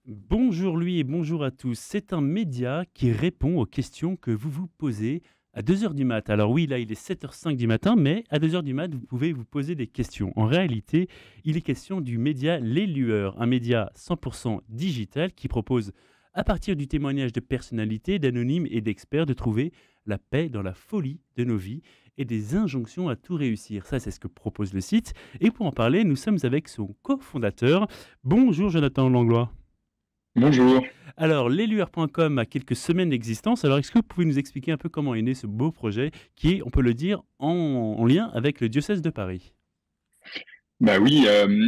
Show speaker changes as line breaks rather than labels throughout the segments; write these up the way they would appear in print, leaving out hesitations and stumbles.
Bonjour lui et bonjour à tous. C'est un média qui répond aux questions que vous vous posez à 2 heures du mat. Alors oui, là il est 7h05 du matin, mais à 2 heures du mat, vous pouvez vous poser des questions. En réalité, il est question du média Les Lueurs, un média 100% digital qui propose, à partir du témoignage de personnalités, d'anonymes et d'experts, de trouver la paix dans la folie de nos vies et des injonctions à tout réussir. Ça, c'est ce que propose le site. Et pour en parler, nous sommes avec son cofondateur. Bonjour Jonathan Langlois.
Bonjour.
Alors, leslueurs.com a quelques semaines d'existence. Alors, est-ce que vous pouvez nous expliquer un peu comment est né ce beau projet qui est, on peut le dire, en lien avec le diocèse de Paris?
Bah oui,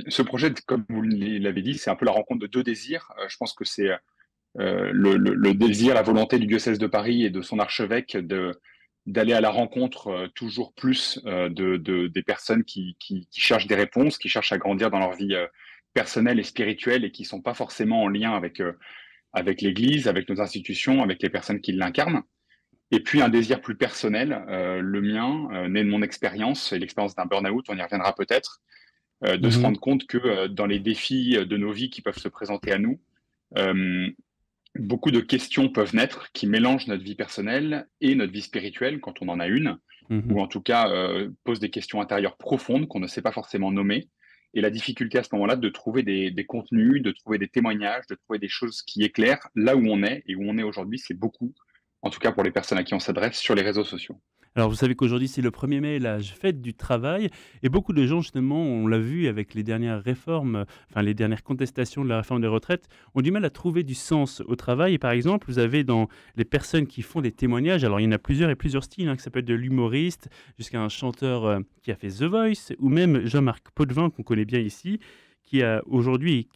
ce projet, comme vous l'avez dit, c'est un peu la rencontre de deux désirs. Je pense que c'est le désir, la volonté du diocèse de Paris et de son archevêque d'aller à la rencontre toujours plus des personnes qui cherchent des réponses, qui cherchent à grandir dans leur vie personnelle et spirituelle et qui sont pas forcément en lien avec l'Église, avec nos institutions, avec les personnes qui l'incarnent. Et puis un désir plus personnel, le mien, né de mon expérience et l'expérience d'un burn-out, on y reviendra peut-être, de se
Mhm,
rendre compte que dans les défis de nos vies qui peuvent se présenter à nous, euh, beaucoup de questions peuvent naître qui mélangent notre vie personnelle et notre vie spirituelle quand on en a une,
mhm.
ou en tout cas posent des questions intérieures profondes qu'on ne sait pas forcément nommer. Et la difficulté à ce moment-là de trouver des contenus, de trouver des témoignages, de trouver des choses qui éclairent là où on est et où on est aujourd'hui, c'est beaucoup, en tout cas pour les personnes à qui on s'adresse sur les réseaux sociaux.
Alors, vous savez qu'aujourd'hui, c'est le 1er mai, la fête du travail. Et beaucoup de gens, justement, on l'a vu avec les dernières réformes, enfin les dernières contestations de la réforme des retraites, ont du mal à trouver du sens au travail. Et par exemple, vous avez dans les personnes qui font des témoignages, alors il y en a plusieurs et plusieurs styles, hein, que ça peut être de l'humoriste jusqu'à un chanteur qui a fait The Voice, ou même Jean-Marc Potvin, qu'on connaît bien ici, qui est aujourd'hui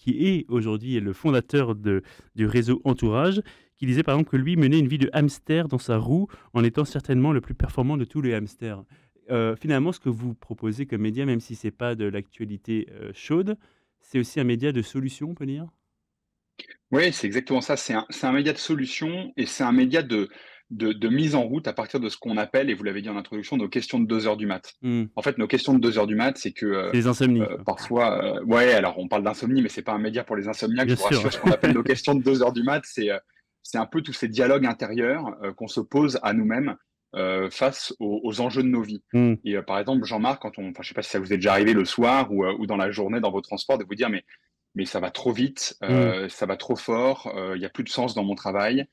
le fondateur du réseau Entourage, qui disait par exemple que lui menait une vie de hamster dans sa roue en étant certainement le plus performant de tous les hamsters. Finalement, ce que vous proposez comme média, même si c'est pas de l'actualité chaude, c'est aussi un média de solution, on peut dire.
Oui, c'est exactement ça. C'est un média de solution et c'est un média de mise en route à partir de ce qu'on appelle, et vous l'avez dit en introduction, nos questions de 2 heures du mat.
Hmm.
En fait, nos questions de 2 heures du mat, c'est que
C'est les insomnies, quoi.
parfois, ouais, alors on parle d'insomnie, mais c'est pas un média pour les insomniaques,
Bien
je vous
sûr.
rassure. Ce qu'on appelle nos questions de 2 heures du mat, c'est un peu tous ces dialogues intérieurs qu'on se pose à nous-mêmes face aux enjeux de nos vies.
Hmm.
Et par exemple, Jean-Marc, enfin, je sais pas si ça vous est déjà arrivé le soir ou dans la journée dans vos transports, de vous dire, mais ça va trop vite,
Hmm.
ça va trop fort, il n'y a plus de sens dans mon travail.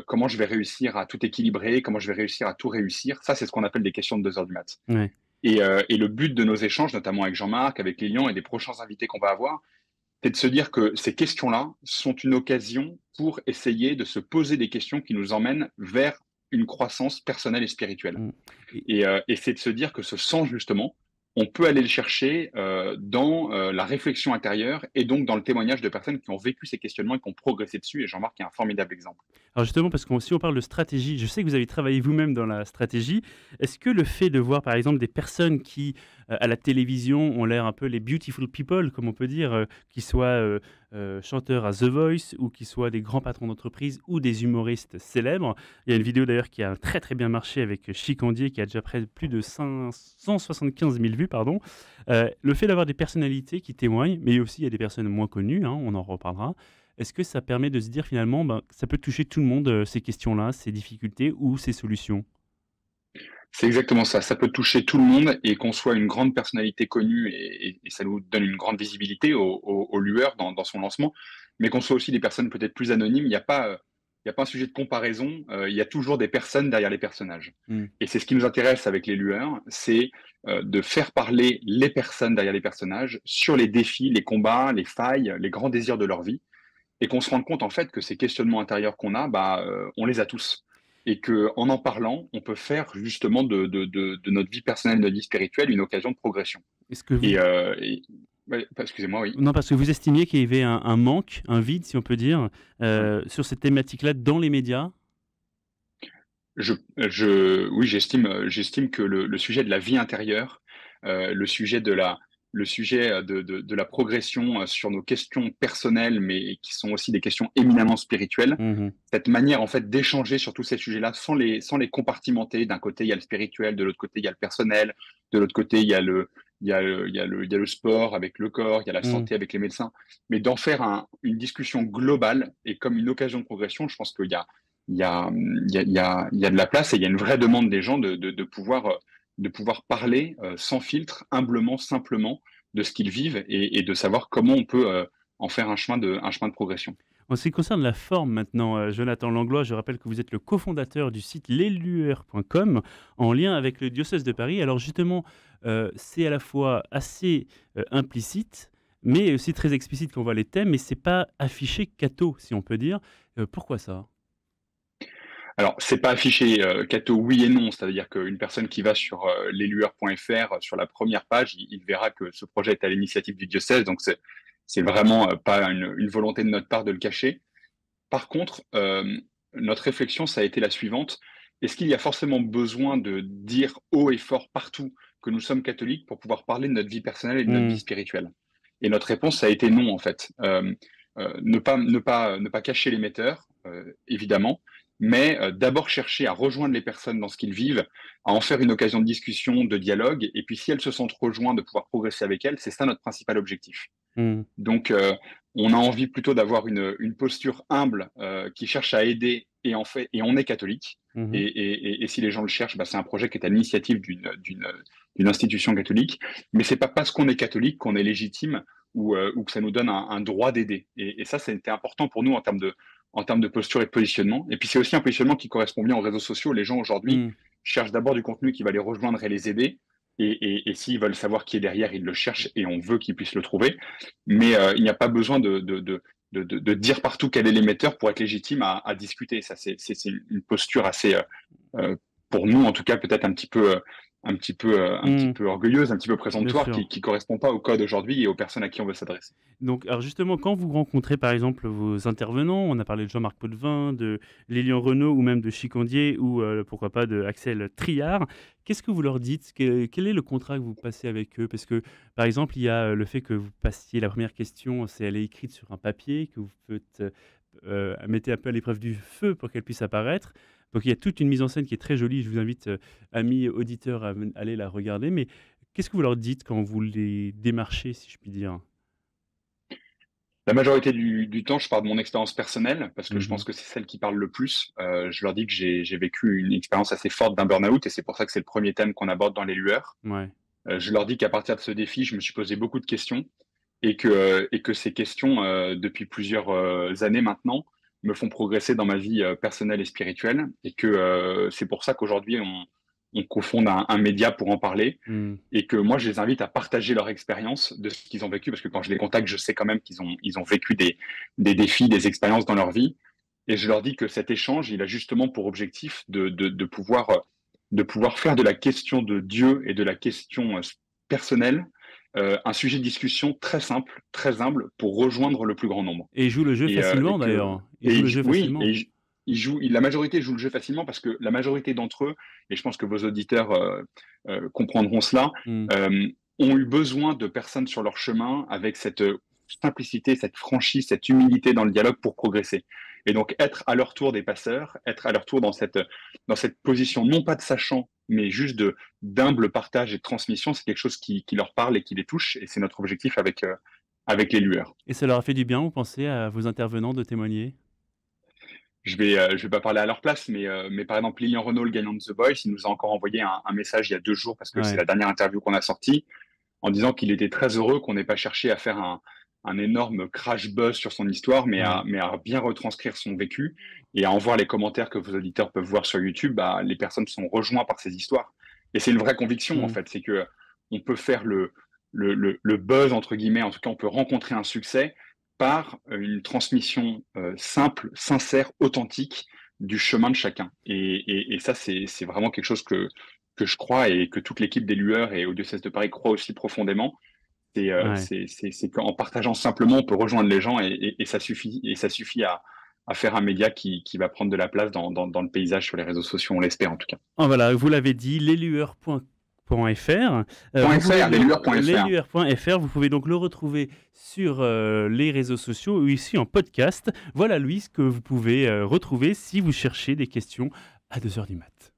Comment je vais réussir à tout équilibrer, comment je vais réussir à tout réussir. Ça, c'est ce qu'on appelle des questions de 2 heures du mat.
Ouais.
Et le but de nos échanges, notamment avec Jean-Marc, avec Lilian et des prochains invités qu'on va avoir, c'est de se dire que ces questions-là sont une occasion pour essayer de se poser des questions qui nous emmènent vers une croissance personnelle et spirituelle.
Hmm. Et-
Et c'est de se dire que ce sens, justement, on peut aller le chercher dans la réflexion intérieure et donc dans le témoignage de personnes qui ont vécu ces questionnements et qui ont progressé dessus. Et Jean-Marc est un formidable exemple.
Alors justement, parce que si on parle de stratégie, je sais que vous avez travaillé vous-même dans la stratégie. Est-ce que le fait de voir, par exemple, des personnes qui, à la télévision, ont l'air un peu les beautiful people, comme on peut dire, qui soient chanteurs à The Voice ou qui soient des grands patrons d'entreprise ou des humoristes célèbres. Il y a une vidéo d'ailleurs qui a très très bien marché avec Chicandier, qui a déjà plus de 175 000 vues, pardon. Le fait d'avoir des personnalités qui témoignent, mais aussi il y a des personnes moins connues, hein, on en reparlera. Est-ce que ça permet de se dire finalement, ben, ça peut toucher tout le monde, ces questions-là, ces difficultés ou ces solutions?
C'est exactement ça. Ça peut toucher tout le monde et qu'on soit une grande personnalité connue et ça nous donne une grande visibilité aux lueurs dans son lancement, mais qu'on soit aussi des personnes peut-être plus anonymes. Il y a pas un sujet de comparaison. Il y a toujours des personnes derrière les personnages.
Mmh.
Et c'est ce qui nous intéresse avec les lueurs, c'est de faire parler les personnes derrière les personnages sur les défis, les combats, les failles, les grands désirs de leur vie et qu'on se rende compte en fait que ces questionnements intérieurs qu'on a, on les a tous. Et qu'en parlant, on peut faire justement de notre vie personnelle, de notre vie spirituelle, une occasion de progression.
Est-ce que vous
Ouais, excusez-moi, oui.
non, parce que vous estimiez qu'il y avait un manque, un vide, si on peut dire,
Oui,
sur cette thématique-là dans les médias?
oui, j'estime que le sujet de la vie intérieure, le sujet de la progression sur nos questions personnelles, mais qui sont aussi des questions éminemment spirituelles,
Mmh.
cette manière en fait d'échanger sur tous ces sujets-là sans les compartimenter. D'un côté, il y a le spirituel, de l'autre côté, il y a le personnel, de l'autre côté, il y a il y a le sport avec le corps, il y a la
Mmh.
santé avec les médecins, mais d'en faire une discussion globale et comme une occasion de progression, je pense qu'il y a de la place et il y a une vraie demande des gens de pouvoir parler sans filtre, humblement, simplement de ce qu'ils vivent et de savoir comment on peut en faire un chemin de progression.
En ce qui concerne la forme maintenant, Jonathan Langlois, je rappelle que vous êtes le cofondateur du site leslueurs.com en lien avec le diocèse de Paris. Alors justement, c'est à la fois assez, implicite, mais aussi très explicite quand on voit les thèmes, mais c'est pas affiché catho, si on peut dire. Pourquoi ça?
Alors, c'est pas affiché catho oui et non, c'est-à-dire qu'une personne qui va sur leslueurs.fr, sur la première page, il verra que ce projet est à l'initiative du diocèse, donc c'est vraiment pas une volonté de notre part de le cacher. Par contre, notre réflexion, ça a été la suivante. Est-ce qu'il y a forcément besoin de dire haut et fort partout que nous sommes catholiques pour pouvoir parler de notre vie personnelle et de notre vie
Mmh.
spirituelle? Et notre réponse, ça a été non, en fait. Ne pas cacher l'émetteur, évidemment, mais d'abord chercher à rejoindre les personnes dans ce qu'ils vivent, à en faire une occasion de discussion, de dialogue, et puis si elles se sentent rejointes, de pouvoir progresser avec elles, c'est ça notre principal objectif.
Mmh.
Donc, on a envie plutôt d'avoir une posture humble qui cherche à aider et on est catholique.
Mmh.
Et si les gens le cherchent, bah, c'est un projet qui est à l'initiative d'une institution catholique. Mais c'est pas parce qu'on est catholique qu'on est légitime ou que ça nous donne un droit d'aider. Et ça, c'était important pour nous en termes de posture et de positionnement. Et puis c'est aussi un positionnement qui correspond bien aux réseaux sociaux. Les gens aujourd'hui
Mmh.
cherchent d'abord du contenu qui va les rejoindre et les aider. Et s'ils veulent savoir qui est derrière, ils le cherchent et on veut qu'ils puissent le trouver. Mais il n'y a pas besoin de dire partout quel est l'émetteur pour être légitime à discuter. Ça, c'est une posture assez, pour nous en tout cas, peut-être un petit
Mmh.
peu orgueilleuse, un petit peu
Bien
présomptoire,
sûr.
qui correspond pas au code aujourd'hui et aux personnes à qui on veut s'adresser.
Donc, alors justement, quand vous rencontrez par exemple vos intervenants, on a parlé de Jean-Marc Potvin, de Lilian Renaud ou même de Chicandier ou pourquoi pas de Axel Triard, qu'est-ce que vous leur dites? Quel est le contrat que vous passez avec eux? Parce que par exemple, il y a le fait que vous passiez la première question, c'est elle est écrite sur un papier, que vous faites, mettez un peu à l'épreuve du feu pour qu'elle puisse apparaître. Donc il y a toute une mise en scène qui est très jolie. Je vous invite, amis auditeurs, à aller la regarder. Mais qu'est-ce que vous leur dites quand vous les démarchez, si je puis dire?
La majorité du temps, je parle de mon expérience personnelle parce que je pense
Mhm.
que c'est celle qui parle le plus. Je leur dis que j'ai vécu une expérience assez forte d'un burn-out et c'est pour ça que c'est le premier thème qu'on aborde dans les lueurs.
Ouais.
Je leur dis qu'à partir de ce défi, je me suis posé beaucoup de questions et que ces questions, depuis plusieurs années maintenant, me font progresser dans ma vie personnelle et spirituelle et que c'est pour ça qu'aujourd'hui, on cofonde un média pour en parler
Mmh.
et que moi, je les invite à partager leur expérience de ce qu'ils ont vécu parce que quand je les contacte, je sais quand même ils ont vécu des défis, des expériences dans leur vie et je leur dis que cet échange, il a justement pour objectif de pouvoir faire de la question de Dieu et de la question personnelle un sujet de discussion très simple, très humble pour rejoindre le plus grand nombre.
Et ils jouent le jeu
Et
facilement
que
d'ailleurs. Ils jouent le jeu
oui,
facilement.
la majorité joue le jeu facilement parce que la majorité d'entre eux, et je pense que vos auditeurs comprendront cela,
Mmh.
euh, ont eu besoin de personnes sur leur chemin avec cette simplicité, cette franchise, cette humilité dans le dialogue pour progresser. Et donc être à leur tour des passeurs, être à leur tour dans cette position, non pas de sachant, mais juste d'humble partage et de transmission, c'est quelque chose qui leur parle et qui les touche. Et c'est notre objectif avec les lueurs.
Et ça leur a fait du bien, vous pensez, à vos intervenants de témoigner?
Je vais pas parler à leur place, mais par exemple, Lilian Renaud, le gagnant de The Voice, il nous a encore envoyé un message il y a 2 jours parce que c'est
Ouais.
la dernière interview qu'on a sortie en disant qu'il était très heureux qu'on n'ait pas cherché à faire un énorme crash buzz sur son histoire,
Ouais.
mais à bien retranscrire son vécu et à en voir les commentaires que vos auditeurs peuvent voir sur YouTube. Bah, les personnes sont rejointes par ces histoires. Et c'est une vraie conviction, en
Mmh.
fait. C'est que on peut faire le buzz, entre guillemets. En tout cas, on peut rencontrer un succès par une transmission simple, sincère, authentique du chemin de chacun. Et ça, c'est vraiment quelque chose que je crois et que toute l'équipe des Lueurs et au diocèse de Paris croit aussi profondément.
Ouais.
C'est qu'en partageant simplement, on peut rejoindre les gens et ça suffit à faire un média qui va prendre de la place dans le paysage sur les réseaux sociaux, on l'espère en tout cas.
Ah voilà, vous l'avez dit, leslueurs.fr. Vous pouvez
.fr, leslueurs.fr.
leslueurs.fr, vous pouvez donc le retrouver sur, les réseaux sociaux ou ici en podcast. Voilà, Louis, ce que vous pouvez, retrouver si vous cherchez des questions à 2 heures du mat.